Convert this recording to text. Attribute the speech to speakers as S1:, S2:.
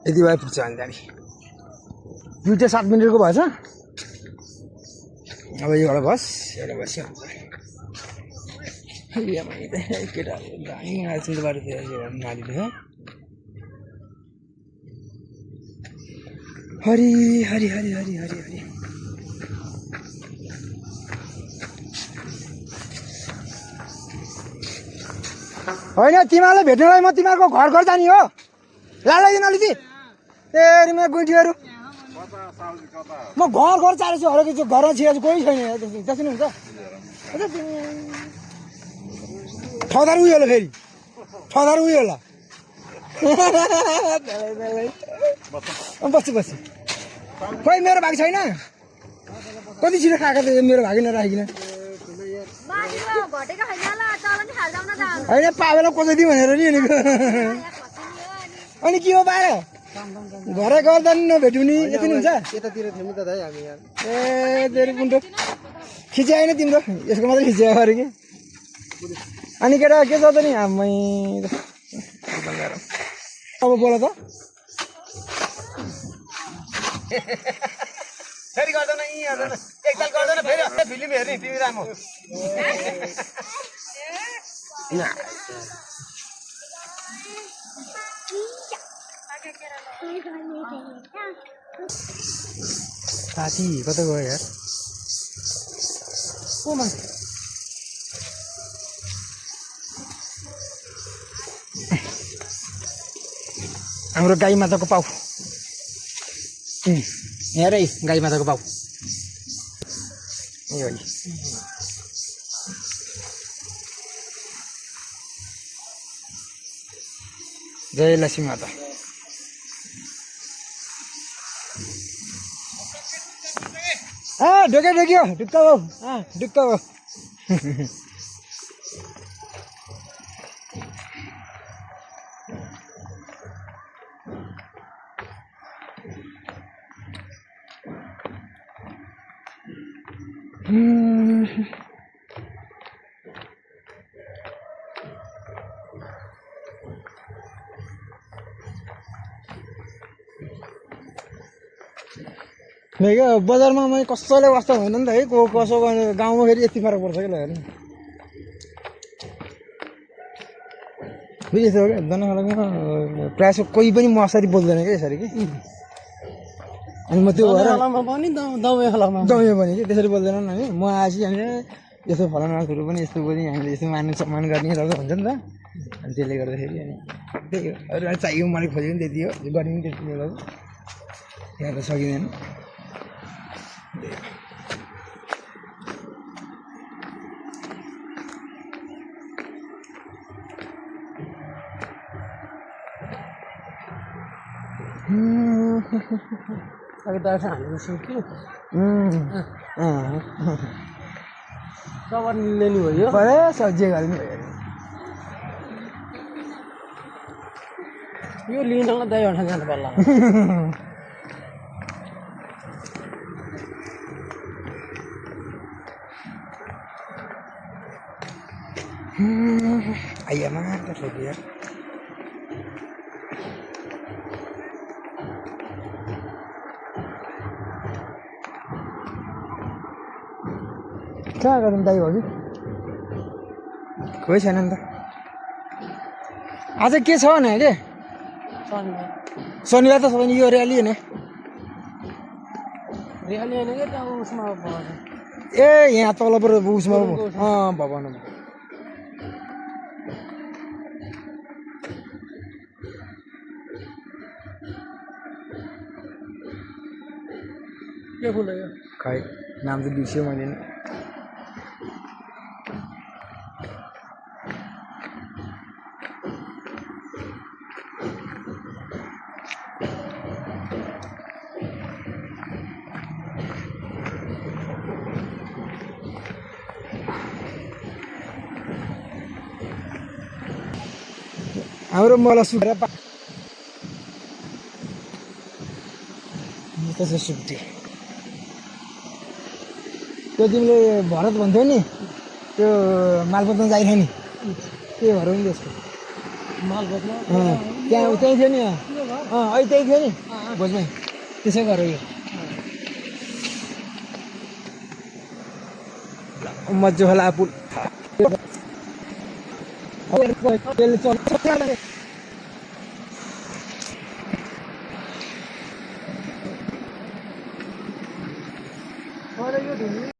S1: यति भए पुग्छ अनि हामी 2:07 मिनेटको भएछ अब एउटा बस हुन्छ केटाहरू दामी आएछन् त बाटो नाली देख हरि हरि हरि हरि हरि हरि होइन तिमीलाई भेट्नलाई म तिमीहरूको घर घर जाने हो लालाइदिन अलिकति तेरिमा गुठीहरू म घर घर चारेछु हरेको छु घरमा छिरेछु कोही छैन त्यसै हुन्छ ठदार उयो होला फेरि ठदार उयो होला बस्छु बस्छु खोइ मेरो भाग छैन कति छिटो खाएको थियो मेरो भागी नराखिकन होइन पावेला कोचाइदिउँ भनेर नि अनि के हो पाएर घरै गर्दा नि नभेट्यौँ नि यति नि हुन्छ
S2: यतातिर थियौँ नि त दाइ हामी यहाँ
S1: ए तेरो पुन्टो खिचे होइन तिम्रो यसको मात्रै खिचेको अरे कि अनि केटा के छ त नि आमै अब बोल त फेरि गर्दैन यी एकताल गर्दैन फेरि फिल्म हेर्ने तिमी राम्रो साथी कता गयो यार हाम्रो गाई माताको पाउ हेरै गाई माताको पाउ यो जय लक्ष्मी माता ढोके ढोक्यो ढुक्क भाउ ढुक्क भाउ बजारमा मैले कसैले वास्ता हुँदैन नि त है कसो गाउँमा फेरि यति फरक पर्छ कि ल हेर्नु बुझेछ क्या जनगणमा प्रायः जस्तो कोही पनि मसरी बोल्दैन क्या यसरी कि अनि म त्यो भएर दौए भने कि त्यसरी बोल्दैनन् है म आएपछि हामीले यस्तो फलानाहरू पनि यस्तो बोल्ने हामीले यस्तो मान सम्मान गर्ने रहेको हुन्छ नि त अनि त्यसले गर्दाखेरि अनि त्यही हो अरू चाहियो मलाई खोजेको पनि त्यति हो गर्ने पनि त्यति बेला यहाँ त सकिँदैन
S2: लेनी भयो
S1: सब्जी हाल्नु
S2: यो लिनलाई दाइ भन्दा जानु पर्ला
S1: ayamnya terus dia कहाँ गर्नु दाइ हो कि कोही छैन नि त आज के छ भने अहिले शनिबार त सबै यो र्याली होइन ए यहाँ तल पर उसमा भवन
S2: के फुल हो
S1: खै नाम त बिर्स्यो मैले हाम्रो मलाई सुकेर त्यसो सुक्थे त्यो तिमीले भरत भन्थ्यौ नि त्यो मालपोतमा जाइरह नि के भरौँ नि त्यसको
S2: मालपोतमा
S1: त्यहाँ त्यहीँ थियो नि अहिले त्यही थियो नि भोजमै त्यसै गर यो मजा होला पुल त्यसले